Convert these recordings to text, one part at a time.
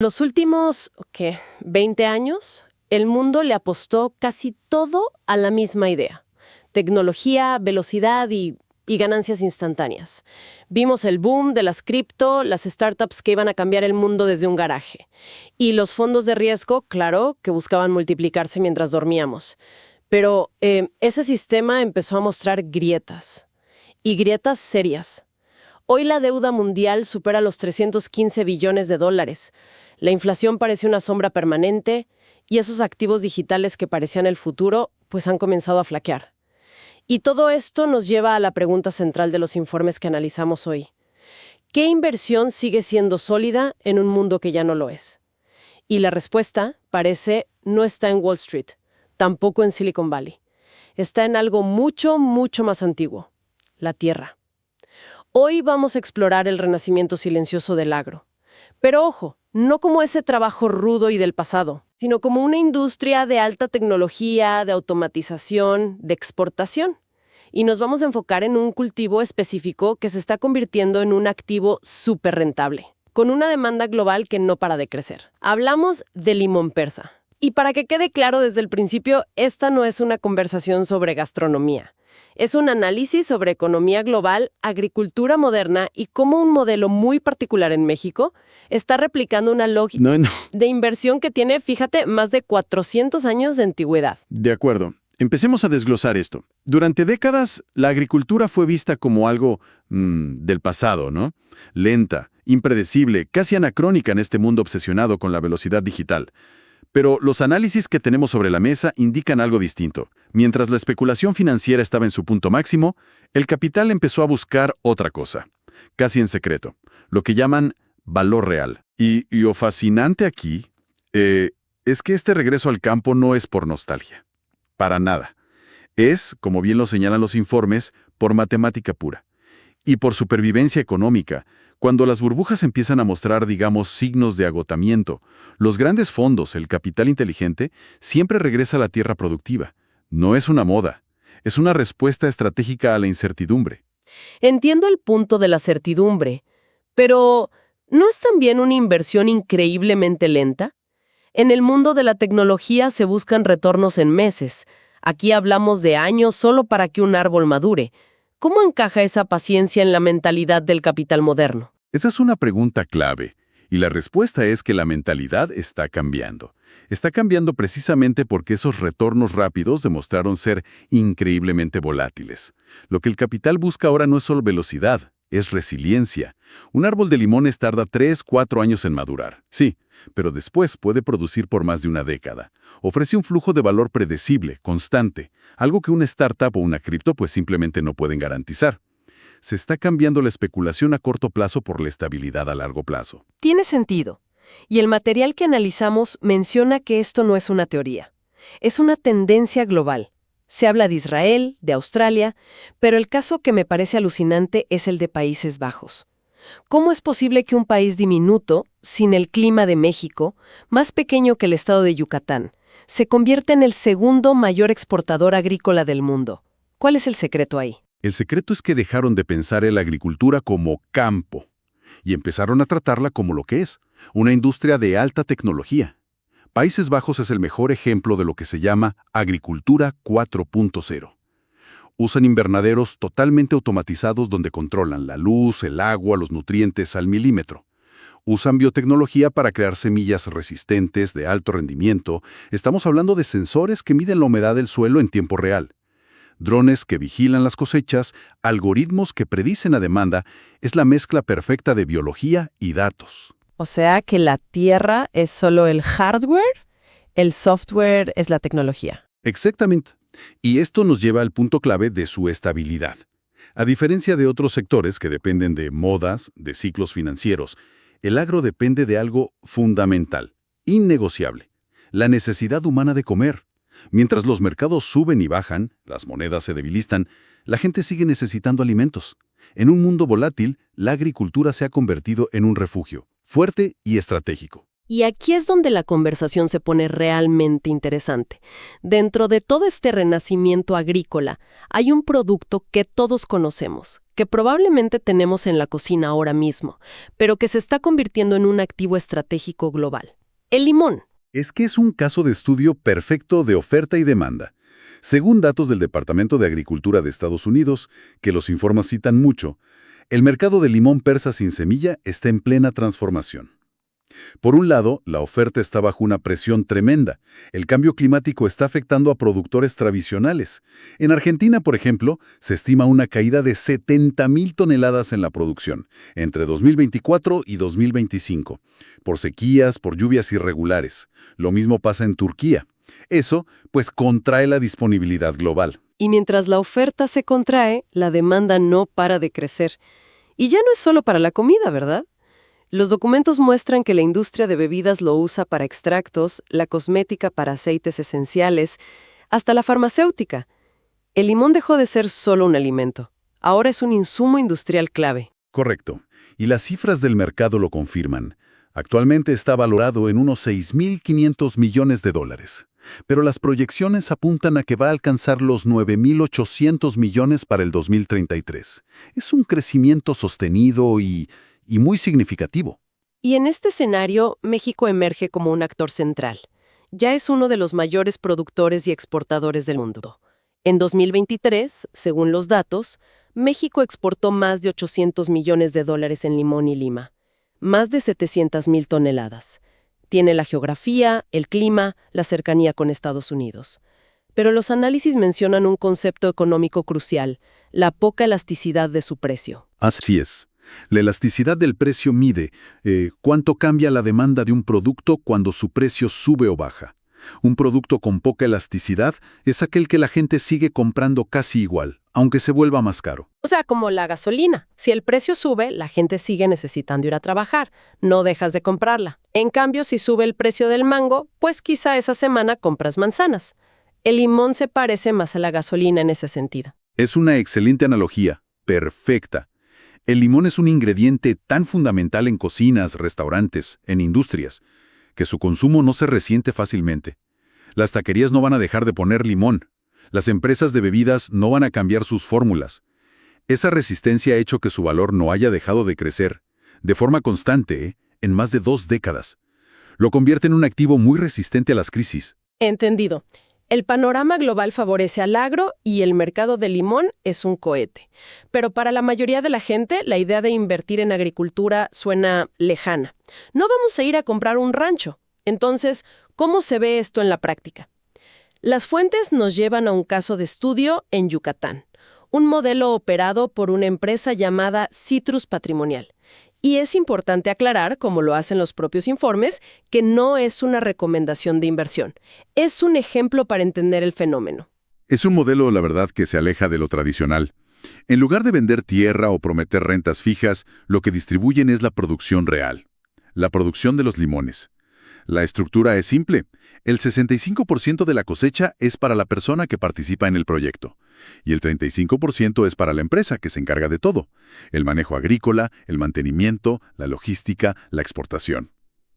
Los últimos, 20 años, el mundo le apostó casi todo a la misma idea. Tecnología, velocidad y ganancias instantáneas. Vimos el boom de las cripto, las startups que iban a cambiar el mundo desde un garaje. Y los fondos de riesgo, claro, que buscaban multiplicarse mientras dormíamos. Pero ese sistema empezó a mostrar grietas. Y grietas serias. Hoy la deuda mundial supera los 315 billones de dólares. La inflación parece una sombra permanente y esos activos digitales que parecían el futuro, pues han comenzado a flaquear. Y todo esto nos lleva a la pregunta central de los informes que analizamos hoy. ¿Qué inversión sigue siendo sólida en un mundo que ya no lo es? Y la respuesta, parece, no está en Wall Street, tampoco en Silicon Valley. Está en algo mucho, mucho más antiguo: la tierra. Hoy vamos a explorar el renacimiento silencioso del agro. Pero ojo, no como ese trabajo rudo y del pasado, sino como una industria de alta tecnología, de automatización, de exportación. Y nos vamos a enfocar en un cultivo específico que se está convirtiendo en un activo súper rentable, con una demanda global que no para de crecer. Hablamos de limón persa. Y para que quede claro desde el principio, esta no es una conversación sobre gastronomía. Es un análisis sobre economía global, agricultura moderna y cómo un modelo muy particular en México está replicando una lógica de inversión que tiene, fíjate, más de 400 años de antigüedad. De acuerdo. Empecemos a desglosar esto. Durante décadas, la agricultura fue vista como algo del pasado, ¿no? Lenta, impredecible, casi anacrónica en este mundo obsesionado con la velocidad digital. Pero los análisis que tenemos sobre la mesa indican algo distinto. Mientras la especulación financiera estaba en su punto máximo, el capital empezó a buscar otra cosa, casi en secreto, lo que llaman valor real. Y lo fascinante aquí es que este regreso al campo no es por nostalgia. Para nada. Es, como bien lo señalan los informes, por matemática pura. Y por supervivencia económica. Cuando las burbujas empiezan a mostrar, digamos, signos de agotamiento, los grandes fondos, el capital inteligente, siempre regresa a la tierra productiva. No es una moda. Es una respuesta estratégica a la incertidumbre. Entiendo el punto de la certidumbre, pero ¿no es también una inversión increíblemente lenta? En el mundo de la tecnología se buscan retornos en meses. Aquí hablamos de años solo para que un árbol madure. ¿Cómo encaja esa paciencia en la mentalidad del capital moderno? Esa es una pregunta clave, y la respuesta es que la mentalidad está cambiando. Está cambiando precisamente porque esos retornos rápidos demostraron ser increíblemente volátiles. Lo que el capital busca ahora no es solo velocidad, es resiliencia. Un árbol de limones tarda 3-4 años en madurar, sí, pero después puede producir por más de una década. Ofrece un flujo de valor predecible, constante, algo que una startup o una cripto pues simplemente no pueden garantizar. Se está cambiando la especulación a corto plazo por la estabilidad a largo plazo. Tiene sentido. Y el material que analizamos menciona que esto no es una teoría. Es una tendencia global. Se habla de Israel, de Australia, pero el caso que me parece alucinante es el de Países Bajos. ¿Cómo es posible que un país diminuto, sin el clima de México, más pequeño que el estado de Yucatán, se convierta en el segundo mayor exportador agrícola del mundo? ¿Cuál es el secreto ahí? El secreto es que dejaron de pensar en la agricultura como campo y empezaron a tratarla como lo que es, una industria de alta tecnología. Países Bajos es el mejor ejemplo de lo que se llama agricultura 4.0. Usan invernaderos totalmente automatizados donde controlan la luz, el agua, los nutrientes al milímetro. Usan biotecnología para crear semillas resistentes, de alto rendimiento. Estamos hablando de sensores que miden la humedad del suelo en tiempo real. Drones que vigilan las cosechas, algoritmos que predicen la demanda. Es la mezcla perfecta de biología y datos. O sea que la tierra es solo el hardware, el software es la tecnología. Exactamente. Y esto nos lleva al punto clave de su estabilidad. A diferencia de otros sectores que dependen de modas, de ciclos financieros, el agro depende de algo fundamental, innegociable: la necesidad humana de comer. Mientras los mercados suben y bajan, las monedas se debilitan, la gente sigue necesitando alimentos. En un mundo volátil, la agricultura se ha convertido en un refugio fuerte y estratégico. Y aquí es donde la conversación se pone realmente interesante. Dentro de todo este renacimiento agrícola, hay un producto que todos conocemos, que probablemente tenemos en la cocina ahora mismo, pero que se está convirtiendo en un activo estratégico global. El limón. Es que es un caso de estudio perfecto de oferta y demanda. Según datos del Departamento de Agricultura de Estados Unidos, que los informes citan mucho, el mercado del limón persa sin semilla está en plena transformación. Por un lado, la oferta está bajo una presión tremenda. El cambio climático está afectando a productores tradicionales. En Argentina, por ejemplo, se estima una caída de 70.000 toneladas en la producción entre 2024 y 2025, por sequías, por lluvias irregulares. Lo mismo pasa en Turquía. Eso, pues, contrae la disponibilidad global. Y mientras la oferta se contrae, la demanda no para de crecer. Y ya no es solo para la comida, ¿verdad? Los documentos muestran que la industria de bebidas lo usa para extractos, la cosmética para aceites esenciales, hasta la farmacéutica. El limón dejó de ser solo un alimento. Ahora es un insumo industrial clave. Correcto. Y las cifras del mercado lo confirman. Actualmente está valorado en unos 6.500 millones de dólares. Pero las proyecciones apuntan a que va a alcanzar los 9.800 millones para el 2033. Es un crecimiento sostenido y muy significativo. Y en este escenario, México emerge como un actor central. Ya es uno de los mayores productores y exportadores del mundo. En 2023, según los datos, México exportó más de 800 millones de dólares en limón y lima, más de 700.000 toneladas. Tiene la geografía, el clima, la cercanía con Estados Unidos. Pero los análisis mencionan un concepto económico crucial, la poca elasticidad de su precio. Así es. La elasticidad del precio mide cuánto cambia la demanda de un producto cuando su precio sube o baja. Un producto con poca elasticidad es aquel que la gente sigue comprando casi igual, aunque se vuelva más caro. O sea, como la gasolina. Si el precio sube, la gente sigue necesitando ir a trabajar. No dejas de comprarla. En cambio, si sube el precio del mango, pues quizá esa semana compras manzanas. El limón se parece más a la gasolina en ese sentido. Es una excelente analogía. Perfecta. El limón es un ingrediente tan fundamental en cocinas, restaurantes, en industrias, que su consumo no se resiente fácilmente. Las taquerías no van a dejar de poner limón. Las empresas de bebidas no van a cambiar sus fórmulas. Esa resistencia ha hecho que su valor no haya dejado de crecer, de forma constante, en más de 2 décadas. Lo convierte en un activo muy resistente a las crisis. Entendido. El panorama global favorece al agro y el mercado del limón es un cohete. Pero para la mayoría de la gente, la idea de invertir en agricultura suena lejana. No vamos a ir a comprar un rancho. Entonces, ¿cómo se ve esto en la práctica? Las fuentes nos llevan a un caso de estudio en Yucatán, un modelo operado por una empresa llamada Citrus Patrimonial. Y es importante aclarar, como lo hacen los propios informes, que no es una recomendación de inversión. Es un ejemplo para entender el fenómeno. Es un modelo, la verdad, que se aleja de lo tradicional. En lugar de vender tierra o prometer rentas fijas, lo que distribuyen es la producción real. La producción de los limones. La estructura es simple. El 65% de la cosecha es para la persona que participa en el proyecto. Y el 35% es para la empresa que se encarga de todo. El manejo agrícola, el mantenimiento, la logística, la exportación.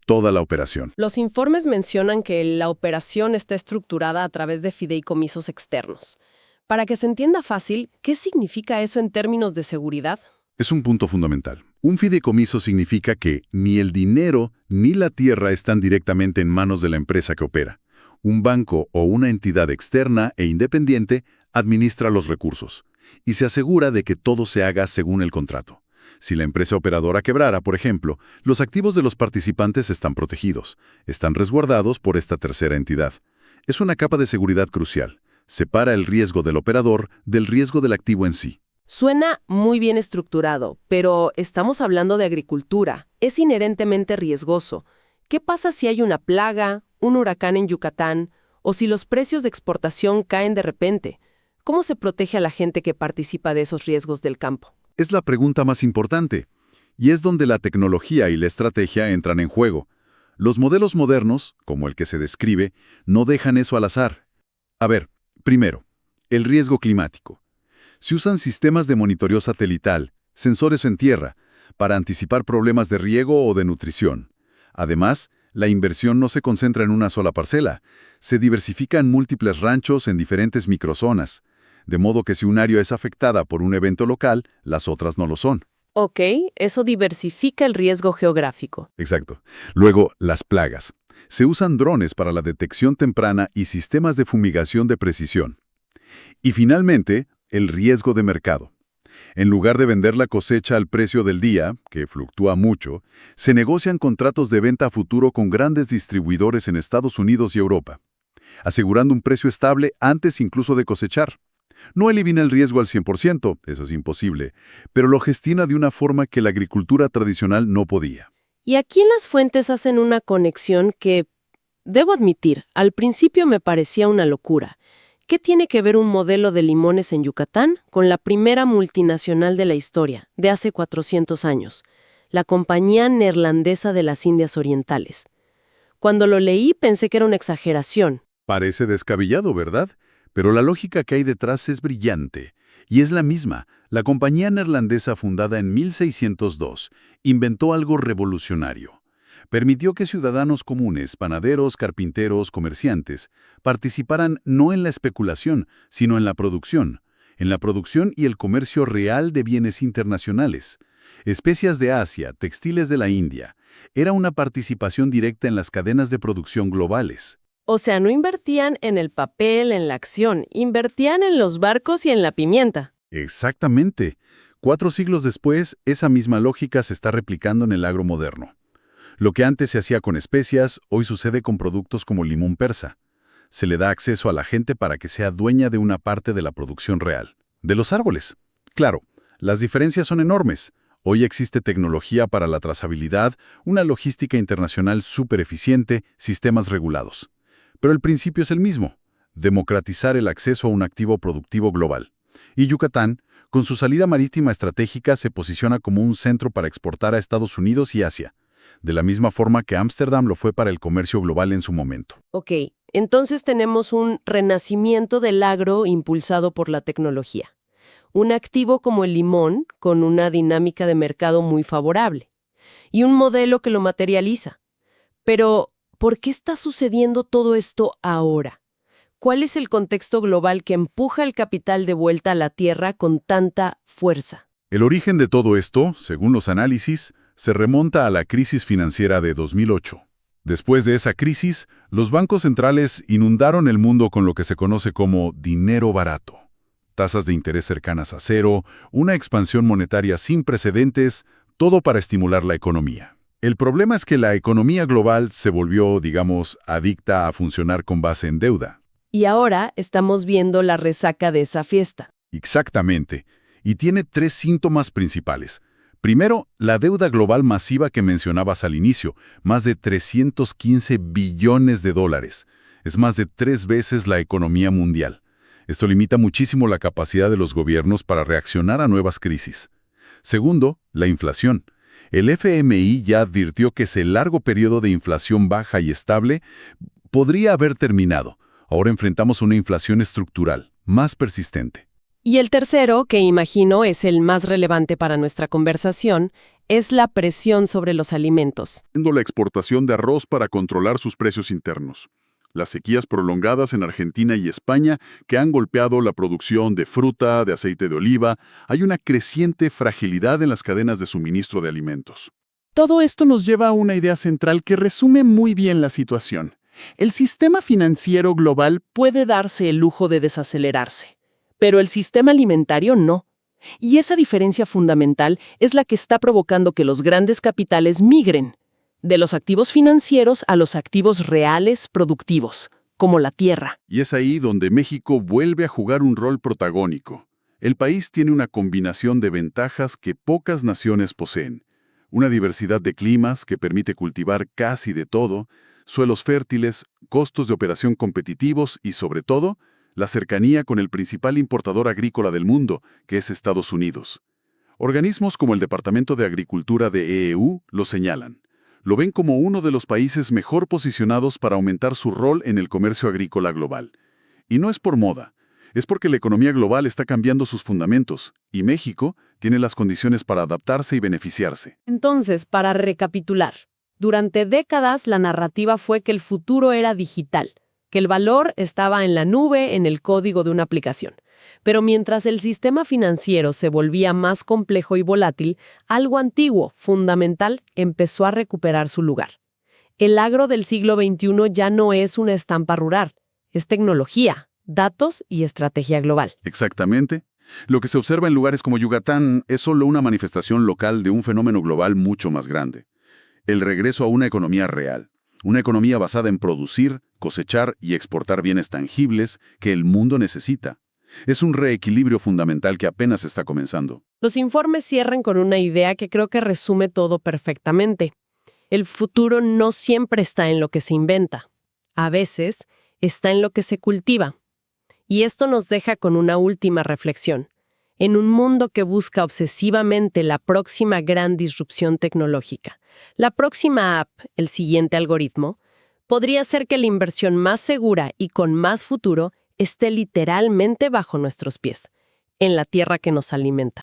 Toda la operación. Los informes mencionan que la operación está estructurada a través de fideicomisos externos. Para que se entienda fácil, ¿qué significa eso en términos de seguridad? Es un punto fundamental. Un fideicomiso significa que ni el dinero ni la tierra están directamente en manos de la empresa que opera. Un banco o una entidad externa e independiente administra los recursos y se asegura de que todo se haga según el contrato. Si la empresa operadora quebrara, por ejemplo, los activos de los participantes están protegidos, están resguardados por esta tercera entidad. Es una capa de seguridad crucial. Separa el riesgo del operador del riesgo del activo en sí. Suena muy bien estructurado, pero estamos hablando de agricultura. Es inherentemente riesgoso. ¿Qué pasa si hay una plaga, un huracán en Yucatán, o si los precios de exportación caen de repente? ¿Cómo se protege a la gente que participa de esos riesgos del campo? Es la pregunta más importante, y es donde la tecnología y la estrategia entran en juego. Los modelos modernos, como el que se describe, no dejan eso al azar. A ver, primero, el riesgo climático. Se usan sistemas de monitoreo satelital, sensores en tierra, para anticipar problemas de riego o de nutrición. Además, la inversión no se concentra en una sola parcela, se diversifica en múltiples ranchos en diferentes microzonas. de modo que si un área es afectada por un evento local, las otras no lo son. Ok, eso diversifica el riesgo geográfico. Exacto. Luego, las plagas. Se usan drones para la detección temprana y sistemas de fumigación de precisión. Y finalmente, el riesgo de mercado. En lugar de vender la cosecha al precio del día, que fluctúa mucho, se negocian contratos de venta a futuro con grandes distribuidores en Estados Unidos y Europa, asegurando un precio estable antes incluso de cosechar. No elimina el riesgo al 100%, eso es imposible, pero lo gestiona de una forma que la agricultura tradicional no podía. Y aquí en las fuentes hacen una conexión que, debo admitir, al principio me parecía una locura. ¿Qué tiene que ver un modelo de limones en Yucatán con la primera multinacional de la historia, de hace 400 años, la Compañía Neerlandesa de las Indias Orientales? Cuando lo leí pensé que era una exageración. Parece descabellado, ¿verdad? Pero la lógica que hay detrás es brillante. Y es la misma. La compañía neerlandesa fundada en 1602 inventó algo revolucionario. Permitió que ciudadanos comunes, panaderos, carpinteros, comerciantes, participaran no en la especulación, sino en la producción y el comercio real de bienes internacionales. Especias de Asia, textiles de la India. Era una participación directa en las cadenas de producción globales. O sea, no invertían en el papel, en la acción, invertían en los barcos y en la pimienta. Exactamente. 4 siglos después, esa misma lógica se está replicando en el agro moderno. Lo que antes se hacía con especias, hoy sucede con productos como el limón persa. Se le da acceso a la gente para que sea dueña de una parte de la producción real. De los árboles. Claro, las diferencias son enormes. Hoy existe tecnología para la trazabilidad, una logística internacional súper eficiente, sistemas regulados. Pero el principio es el mismo: democratizar el acceso a un activo productivo global. Y Yucatán, con su salida marítima estratégica, se posiciona como un centro para exportar a Estados Unidos y Asia, de la misma forma que Ámsterdam lo fue para el comercio global en su momento. Ok, entonces tenemos un renacimiento del agro impulsado por la tecnología. Un activo como el limón, con una dinámica de mercado muy favorable. Y un modelo que lo materializa. Pero, ¿por qué está sucediendo todo esto ahora? ¿Cuál es el contexto global que empuja el capital de vuelta a la tierra con tanta fuerza? El origen de todo esto, según los análisis, se remonta a la crisis financiera de 2008. Después de esa crisis, los bancos centrales inundaron el mundo con lo que se conoce como dinero barato. Tasas de interés cercanas a cero, una expansión monetaria sin precedentes, todo para estimular la economía. El problema es que la economía global se volvió, digamos, adicta a funcionar con base en deuda. Y ahora estamos viendo la resaca de esa fiesta. Exactamente. Y tiene 3 síntomas principales. Primero, la deuda global masiva que mencionabas al inicio, más de 315 billones de dólares. Es más de 3 veces la economía mundial. Esto limita muchísimo la capacidad de los gobiernos para reaccionar a nuevas crisis. Segundo, la inflación. El FMI ya advirtió que ese largo periodo de inflación baja y estable podría haber terminado. Ahora enfrentamos una inflación estructural, más persistente. Y el tercero, que imagino es el más relevante para nuestra conversación, es la presión sobre los alimentos. La exportación de arroz para controlar sus precios internos. Las sequías prolongadas en Argentina y España que han golpeado la producción de fruta, de aceite de oliva, hay una creciente fragilidad en las cadenas de suministro de alimentos. Todo esto nos lleva a una idea central que resume muy bien la situación. El sistema financiero global puede darse el lujo de desacelerarse, pero el sistema alimentario no. Y esa diferencia fundamental es la que está provocando que los grandes capitales migren de los activos financieros a los activos reales productivos, como la tierra. Y es ahí donde México vuelve a jugar un rol protagónico. El país tiene una combinación de ventajas que pocas naciones poseen. Una diversidad de climas que permite cultivar casi de todo, suelos fértiles, costos de operación competitivos y, sobre todo, la cercanía con el principal importador agrícola del mundo, que es Estados Unidos. Organismos como el Departamento de Agricultura de EU lo señalan. Lo ven como uno de los países mejor posicionados para aumentar su rol en el comercio agrícola global. Y no es por moda, es porque la economía global está cambiando sus fundamentos, y México tiene las condiciones para adaptarse y beneficiarse. Entonces, para recapitular, durante décadas la narrativa fue que el futuro era digital, que el valor estaba en la nube, en el código de una aplicación. Pero mientras el sistema financiero se volvía más complejo y volátil, algo antiguo, fundamental, empezó a recuperar su lugar. El agro del siglo XXI ya no es una estampa rural, es tecnología, datos y estrategia global. Exactamente. Lo que se observa en lugares como Yucatán es solo una manifestación local de un fenómeno global mucho más grande. El regreso a una economía real. Una economía basada en producir, cosechar y exportar bienes tangibles que el mundo necesita. Es un reequilibrio fundamental que apenas está comenzando. Los informes cierran con una idea que creo que resume todo perfectamente. El futuro no siempre está en lo que se inventa. A veces está en lo que se cultiva. Y esto nos deja con una última reflexión. En un mundo que busca obsesivamente la próxima gran disrupción tecnológica, la próxima app, el siguiente algoritmo, podría ser que la inversión más segura y con más futuro esté literalmente bajo nuestros pies, en la tierra que nos alimenta.